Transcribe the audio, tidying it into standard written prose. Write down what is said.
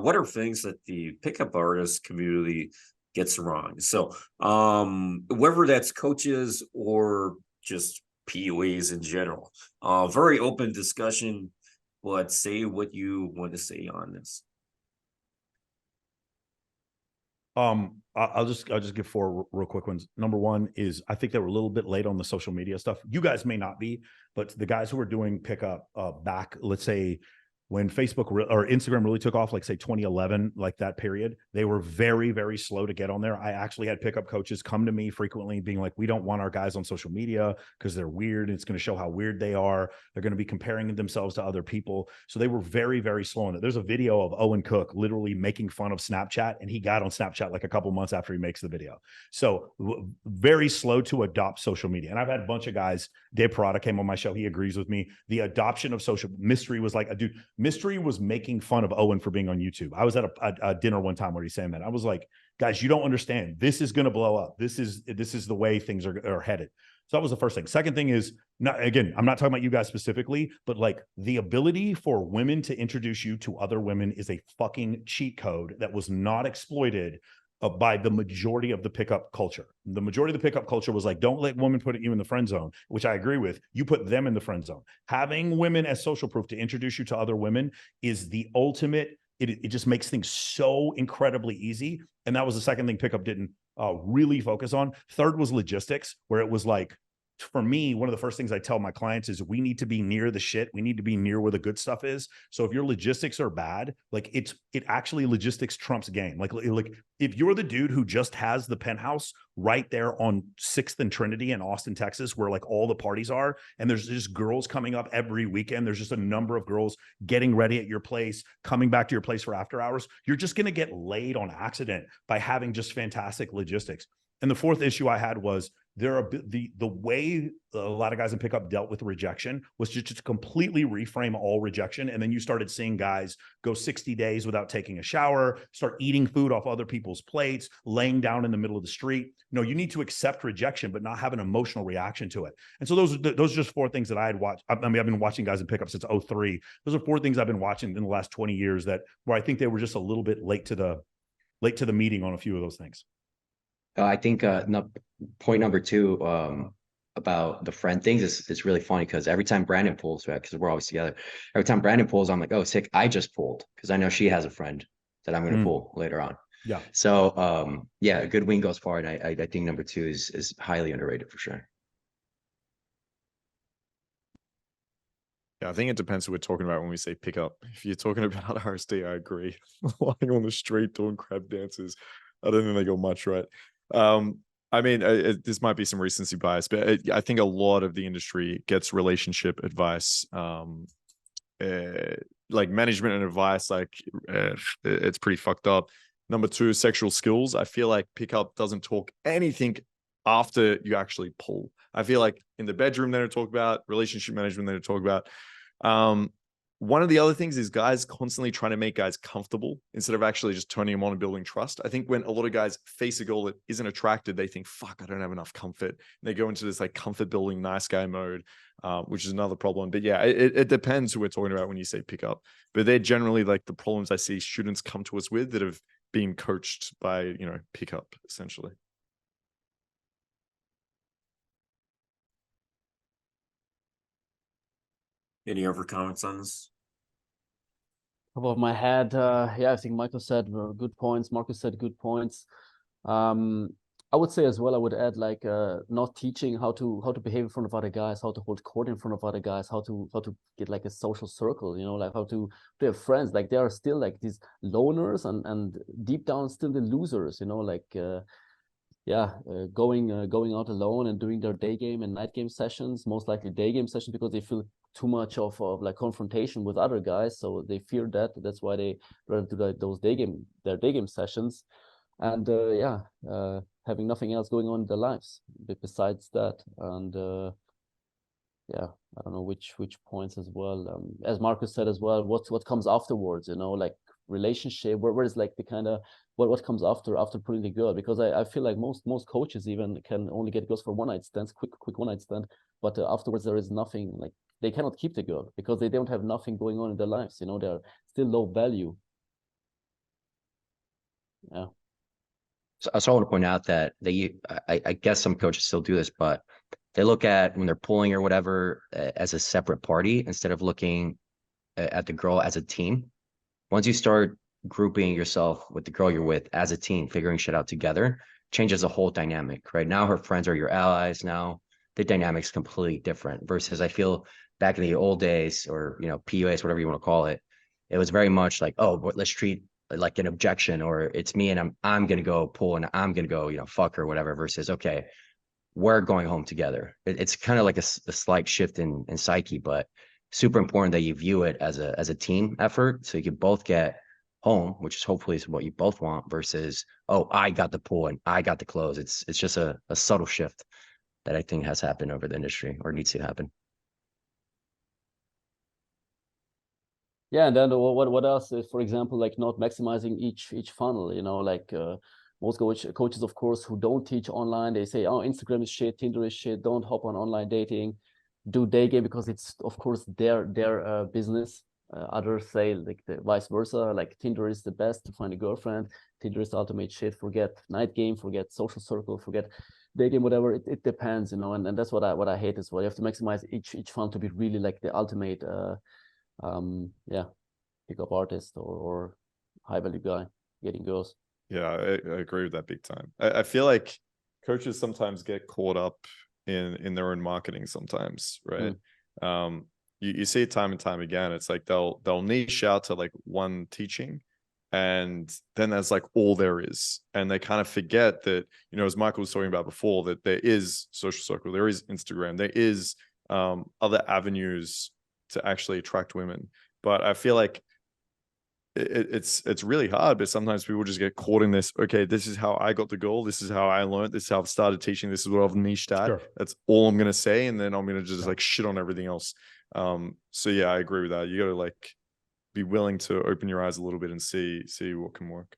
what are things that the pickup artist community gets wrong? So whether that's coaches or just PUAs in general, very open discussion, but say what you want to say on this. I'll just give four real quick ones. Number one is I think they were a little bit late on the social media stuff. You guys may not be, but the guys who were doing pickup back, let's say when Facebook or Instagram really took off, like say 2011, like that period, they were very, very slow to get on there. I actually had pickup coaches come to me frequently being like, we don't want our guys on social media because they're weird. And it's going to show how weird they are. They're going to be comparing themselves to other people. So they were very, very slow on it. There's a video of Owen Cook literally making fun of Snapchat, and he got on Snapchat like a couple months after he makes the video. So very slow to adopt social media. And I've had a bunch of guys. Dave Parada came on my show. He agrees with me. The adoption of social mystery was like, dude, Mystery was making fun of Owen for being on YouTube. I was at a dinner one time where he's saying that. I was like, guys, you don't understand. This is going to blow up. This is the way things are headed. So that was the first thing. Second thing is, again, I'm not talking about you guys specifically, but like the ability for women to introduce you to other women is a fucking cheat code that was not exploited by the majority of the pickup culture. The majority of the pickup culture was like, don't let women put you in the friend zone, which I agree with. You put them in the friend zone. Having women as social proof to introduce you to other women is the ultimate. It just makes things so incredibly easy. And that was the second thing pickup didn't really focus on. Third was logistics, where it was like, for me, one of the first things I tell my clients is we need to be near the shit. We need to be near where the good stuff is. So if your logistics are bad, like it actually logistics trumps game. Like if you're the dude who just has the penthouse right there on 6th and Trinity in Austin, Texas, where like all the parties are, and there's just girls coming up every weekend. There's just a number of girls getting ready at your place, coming back to your place for after hours. You're just going to get laid on accident by having just fantastic logistics. And the fourth issue I had was the way a lot of guys in pickup dealt with rejection was just to completely reframe all rejection. And then you started seeing guys go 60 days without taking a shower, start eating food off other people's plates, laying down in the middle of the street. No, you need to accept rejection, but not have an emotional reaction to it. And so those are just four things that I had watched. I mean, I've been watching guys in pickup since 2003. Those are four things I've been watching in the last 20 years where I think they were just a little bit late to the meeting on a few of those things. I think point number two about the friend things is really funny because every time Brandon pulls, right, because we're always together, every time Brandon pulls, I'm like, oh, sick. I just pulled because I know she has a friend that I'm going to pull later on. Yeah. So yeah, a good wing goes far, and I think number two is highly underrated for sure. Yeah, I think it depends who we're talking about when we say pickup. If you're talking about RSD, I agree. Lying on the street doing crab dances, I don't think they got much right. I mean, this might be some recency bias, but I think a lot of the industry gets relationship advice, like management and advice, like it's pretty fucked up. Number two, sexual skills. I feel like pickup doesn't talk anything after you actually pull. I feel like in the bedroom they don't talk about, relationship management they don't talk about. One of the other things is guys constantly trying to make guys comfortable instead of actually just turning them on and building trust. I think when a lot of guys face a girl that isn't attracted, they think, fuck, I don't have enough comfort. And they go into this like comfort building nice guy mode, which is another problem. But yeah, it depends who we're talking about when you say pickup. But they're generally like the problems I see students come to us with that have been coached by, pickup essentially. Any other comments on this? Top of my head, yeah, I think Michael said good points. Marcus said good points. I would say as well, I would add like not teaching how to behave in front of other guys, how to hold court in front of other guys, how to get like a social circle, like how to have friends. Like they are still like these loners and deep down still the losers, going out alone and doing their day game and night game sessions, most likely day game sessions, because they feel too much of like confrontation with other guys, so they fear that. That's why they rather do their day game sessions, and having nothing else going on in their lives besides that. And I don't know which points as well. As Marcus said as well, what comes afterwards, like relationship, where is like the kind of what comes after putting the girl, because I feel like most coaches even can only get girls for one night stands, quick one night stand, but afterwards there is nothing. Like they cannot keep the girl because they don't have nothing going on in their lives, they're still low value. Yeah. So I want to point out that I guess some coaches still do this, but they look at when they're pulling or whatever as a separate party instead of looking at the girl as a team. Once you start grouping yourself with the girl you're with as a team, figuring shit out together, changes the whole dynamic, right? Now her friends are your allies. Now the dynamic's completely different versus I feel back in the old days or, you know, PUAs, whatever you want to call it, it was very much like, oh, but let's treat like an objection or it's me and I'm going to go pull and I'm going to go, you know, fuck or whatever versus, okay, we're going home together. It's kind of like a slight shift in psyche, but super important that you view it as a team effort. So you can both get home, which is hopefully is what you both want versus, oh, I got the pull and I got the close. It's just a subtle shift that I think has happened over the industry or needs to happen. Yeah, and then what else is, for example, like not maximizing each funnel, you know, like most coaches, of course, who don't teach online, they say, oh, Instagram is shit, Tinder is shit, don't hop on online dating, do day game because it's, of course, their business. Others say like the vice versa, like Tinder is the best to find a girlfriend, Tinder is the ultimate shit, forget night game, forget social circle, forget day game, whatever. It depends, you know, and that's what I hate as well. You have to maximize each funnel to be really like the ultimate yeah, pickup artist or high value guy getting girls. Yeah, I agree with that big time. I feel like coaches sometimes get caught up in their own marketing sometimes, right? You see it time and time again. It's like they'll niche out to like one teaching and then that's like all there is. And they kind of forget that, you know, as Michael was talking about before, that there is social circle, there is Instagram, there is other avenues to actually attract women. But I feel like it's really hard, but sometimes people just get caught in this. Okay, this is how I got the goal. This is how I learned. This is how I've started teaching. This is what I've niched at. Sure. That's all I'm going to say. And then I'm going to just like shit on everything else. So yeah, I agree with that. You got to like be willing to open your eyes a little bit and see what can work.